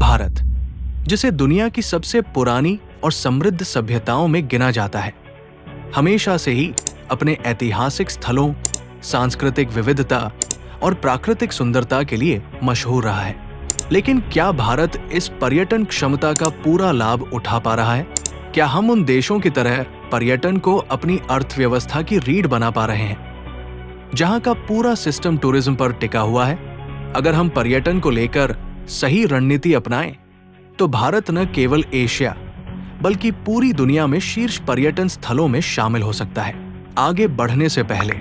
भारत, जिसे दुनिया की सबसे पुरानी और समृद्ध सभ्यताओं में गिना जाता है, हमेशा से ही अपने ऐतिहासिक स्थलों, सांस्कृतिक विविधता और प्राकृतिक सुंदरता के लिए मशहूर रहा है। लेकिन क्या भारत इस पर्यटन क्षमता का पूरा लाभ उठा पा रहा है? क्या हम उन देशों की तरह पर्यटन को अपनी अर्थव्यवस्था की रीढ़ बना पा रहे हैं, जहां का पूरा सिस्टम टूरिज्म पर टिका हुआ है? अगर हम पर्यटन को लेकर सही रणनीति अपनाएं, तो भारत न केवल एशिया बल्कि पूरी दुनिया में शीर्ष पर्यटन स्थलों में शामिल हो सकता है। आगे बढ़ने से पहले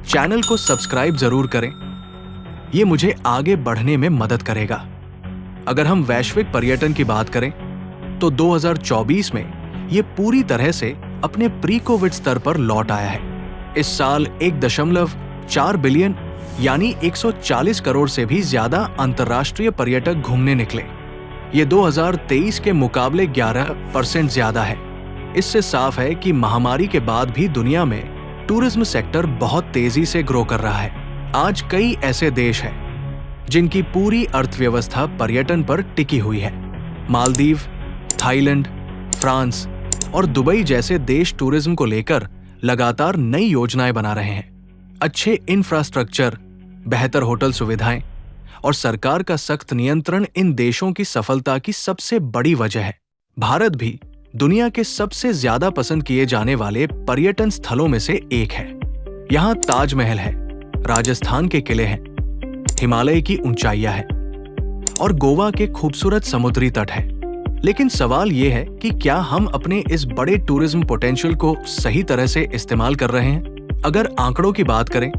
चैनल को सब्सक्राइब जरूर करें, ये मुझे आगे बढ़ने में मदद करेगा। अगर हम वैश्विक पर्यटन की बात करें, तो 2024 में ये पूरी तरह से अपने प्री कोविड स्तर पर लौट आया है। इस साल 1.4 बिलियन यानी 140 करोड़ से भी ज्यादा अंतर्राष्ट्रीय पर्यटक घूमने निकले। ये 2023 के मुकाबले 11% ज्यादा है। इससे साफ है कि महामारी के बाद भी दुनिया में टूरिज्म सेक्टर बहुत तेजी से ग्रो कर रहा है। आज कई ऐसे देश हैं जिनकी पूरी अर्थव्यवस्था पर्यटन पर टिकी हुई है। मालदीव, थाईलैंड, फ्रांस और दुबई जैसे देश टूरिज्म को लेकर लगातार नई योजनाएं बना रहे हैं। अच्छे इंफ्रास्ट्रक्चर, बेहतर होटल सुविधाएं और सरकार का सख्त नियंत्रण इन देशों की सफलता की सबसे बड़ी वजह है। भारत भी दुनिया के सबसे ज्यादा पसंद किए जाने वाले पर्यटन स्थलों में से एक है। यहाँ ताजमहल है, राजस्थान के किले हैं, हिमालय की ऊंचाइयां हैं और गोवा के खूबसूरत समुद्री तट हैं। लेकिन सवाल ये है कि क्या हम अपने इस बड़े टूरिज्म पोटेंशियल को सही तरह से इस्तेमाल कर रहे हैं? अगर आंकड़ों की बात करें,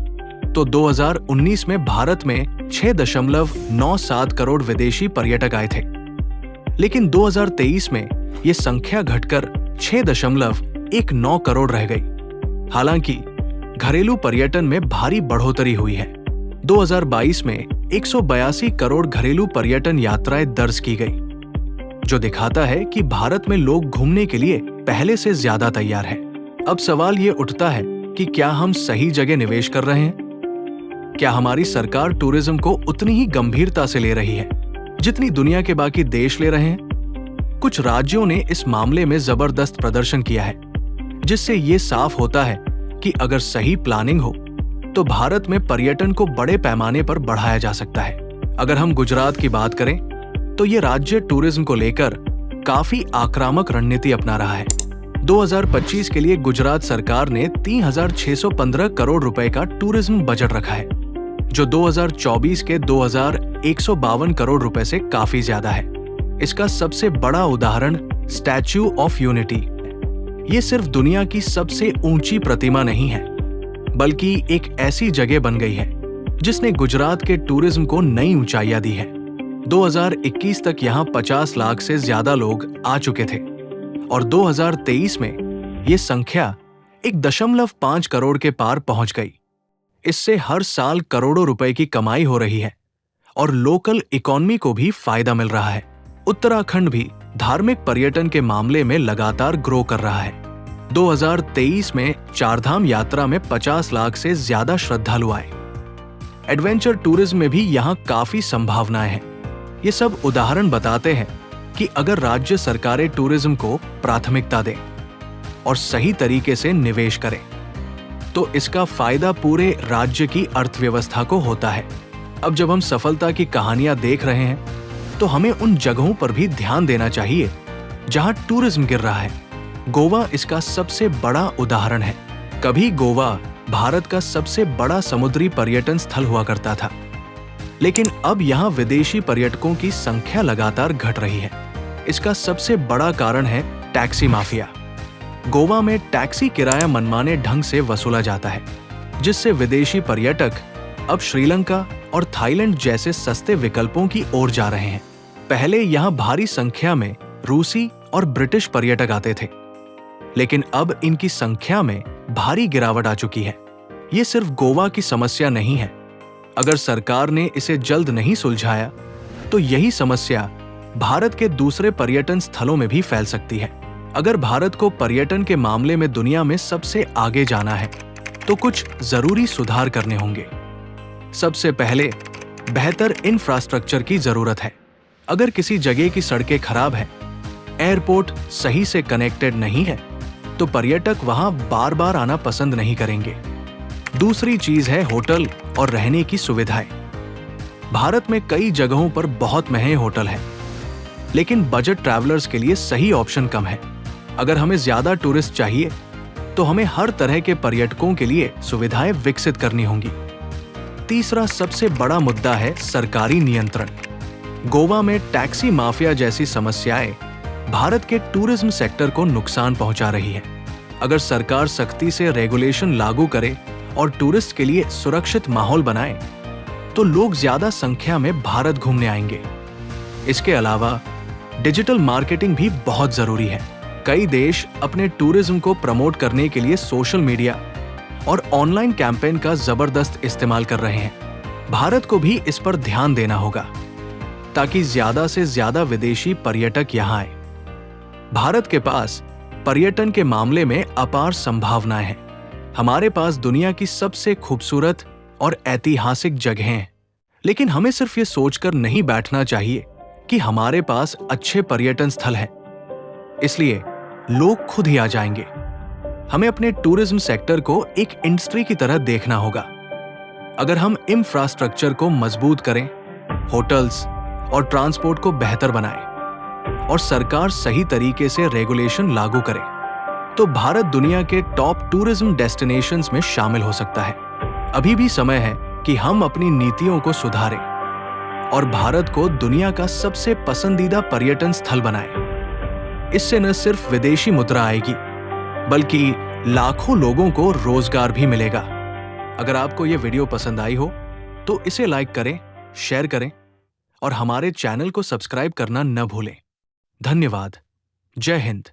तो 2019 में भारत में 6.97 करोड़ विदेशी पर्यटक आए थे, लेकिन 2023 में ये संख्या घटकर 6.19 करोड़ रह गई। हालांकि घरेलू पर्यटन में भारी बढ़ोतरी हुई है। 2022 में 182 करोड़ घरेलू पर्यटन यात्राएं दर्ज की गई, जो दिखाता है कि भारत में लोग घूमने के लिए पहले से ज्यादा तैयार हैं। अब सवाल ये उठता है कि क्या हम सही जगह निवेश कर रहे हैं? क्या हमारी सरकार टूरिज्म को उतनी ही गंभीरता से ले रही है जितनी दुनिया के बाकी देश ले रहे हैं? कुछ राज्यों ने इस मामले में जबरदस्त प्रदर्शन किया है, जिससे ये साफ होता है कि अगर सही प्लानिंग हो तो भारत में पर्यटन को बड़े पैमाने पर बढ़ाया जा सकता है। अगर हम गुजरात की बात करें, तो ये राज्य टूरिज्म को लेकर काफी आक्रामक रणनीति अपना रहा है। 2025 के लिए गुजरात सरकार ने 3,615 करोड़ रुपए का टूरिज्म बजट रखा है, जो 2024 के 2,152 करोड़ रुपए से काफी ज्यादा है। इसका सबसे बड़ा उदाहरण स्टैच्यू ऑफ यूनिटी। ये सिर्फ दुनिया की सबसे ऊंची प्रतिमा नहीं है, बल्कि एक ऐसी जगह बन गई है जिसने गुजरात के टूरिज्म को नई ऊंचाइयां दी है। 2021 तक यहाँ 50 लाख से ज्यादा लोग आ चुके थे और 2023 में ये संख्या 1.5 करोड़ के पार पहुंच गई। इससे हर साल करोड़ों रुपए की कमाई हो रही है और लोकल इकोनॉमी को भी फायदा मिल रहा है। उत्तराखंड भी धार्मिक पर्यटन के मामले में लगातार ग्रो कर रहा है। 2023 में चारधाम यात्रा में 50 लाख से ज्यादा श्रद्धालु आए। एडवेंचर टूरिज्म में भी यहाँ काफी संभावनाएं हैं। ये सब उदाहरण बताते हैं कि अगर राज्य सरकारें टूरिज्म को प्राथमिकता दें और सही तरीके से निवेश करें, तो इसका फायदा पूरे राज्य की अर्थव्यवस्था को होता है। अब जब हम सफलता की कहानियां देख रहे हैं, तो हमें उन जगहों पर भी ध्यान देना चाहिए जहां टूरिज्म गिर रहा है। गोवा इसका सबसे बड़ा उदाहरण है। कभी गोवा भारत का सबसे बड़ा समुद्री पर्यटन स्थल हुआ करता था, लेकिन अब यहाँ विदेशी पर्यटकों की संख्या लगातार घट रही है। इसका सबसे बड़ा कारण है टैक्सी माफिया। गोवा में टैक्सी किराया मनमाने ढंग से वसूला जाता है, जिससे विदेशी पर्यटक अब श्रीलंका और थाईलैंड जैसे सस्ते विकल्पों की ओर जा रहे हैं। पहले यहाँ भारी संख्या में रूसी और ब्रिटिश पर्यटक आते थे, लेकिन अब इनकी संख्या में भारी गिरावट आ चुकी है। ये सिर्फ गोवा की समस्या नहीं है। अगर सरकार ने इसे जल्द नहीं सुलझाया, तो यही समस्या भारत के दूसरे पर्यटन स्थलों में भी फैल सकती है। अगर भारत को पर्यटन के मामले में दुनिया में सबसे आगे जाना है, तो कुछ जरूरी सुधार करने होंगे। सबसे पहले बेहतर इंफ्रास्ट्रक्चर की जरूरत है। अगर किसी जगह की सड़कें खराब हैं, एयरपोर्ट सही से कनेक्टेड नहीं है, तो पर्यटक वहां बार बार आना पसंद नहीं करेंगे। दूसरी चीज है होटल और रहने की सुविधाएं। भारत में कई जगहों पर बहुत महंगे होटल हैं, लेकिन बजट ट्रैवलर्स के लिए सही ऑप्शन कम है। अगर हमें ज्यादा टूरिस्ट चाहिए, तो हमें हर तरह के पर्यटकों के लिए सुविधाएं विकसित करनी होंगी। तीसरा सबसे बड़ा मुद्दा है सरकारी नियंत्रण। गोवा में टैक्सी माफिया जैसी समस्याएं भारत के टूरिज्म सेक्टर को नुकसान पहुंचा रही है। अगर सरकार सख्ती से रेगुलेशन लागू करे और टूरिस्ट के लिए सुरक्षित माहौल बनाए, तो लोग ज्यादा संख्या में भारत घूमने आएंगे। इसके अलावा डिजिटल मार्केटिंग भी बहुत जरूरी है। कई देश अपने टूरिज्म को प्रमोट करने के लिए सोशल मीडिया और ऑनलाइन कैंपेन का जबरदस्त इस्तेमाल कर रहे हैं। भारत को भी इस पर ध्यान देना होगा, ताकि ज्यादा से ज्यादा विदेशी पर्यटक यहां आए। भारत के पास पर्यटन के मामले में अपार संभावनाएं हैं। हमारे पास दुनिया की सबसे खूबसूरत और ऐतिहासिक जगहें हैं, लेकिन हमें सिर्फ ये सोचकर नहीं बैठना चाहिए कि हमारे पास अच्छे पर्यटन स्थल हैं, इसलिए लोग खुद ही आ जाएंगे। हमें अपने टूरिज्म सेक्टर को एक इंडस्ट्री की तरह देखना होगा। अगर हम इंफ्रास्ट्रक्चर को मजबूत करें, होटल्स और ट्रांसपोर्ट को बेहतर बनाएं, और सरकार सही तरीके से रेगुलेशन लागू करे, तो भारत दुनिया के टॉप टूरिज्म डेस्टिनेशंस में शामिल हो सकता है। अभी भी समय है कि हम अपनी नीतियों को सुधारें और भारत को दुनिया का सबसे पसंदीदा पर्यटन स्थल बनाएं। इससे न सिर्फ विदेशी मुद्रा आएगी, बल्कि लाखों लोगों को रोजगार भी मिलेगा। अगर आपको यह वीडियो पसंद आई हो, तो इसे लाइक करें, शेयर करें और हमारे चैनल को सब्सक्राइब करना न भूलें। धन्यवाद। जय हिंद।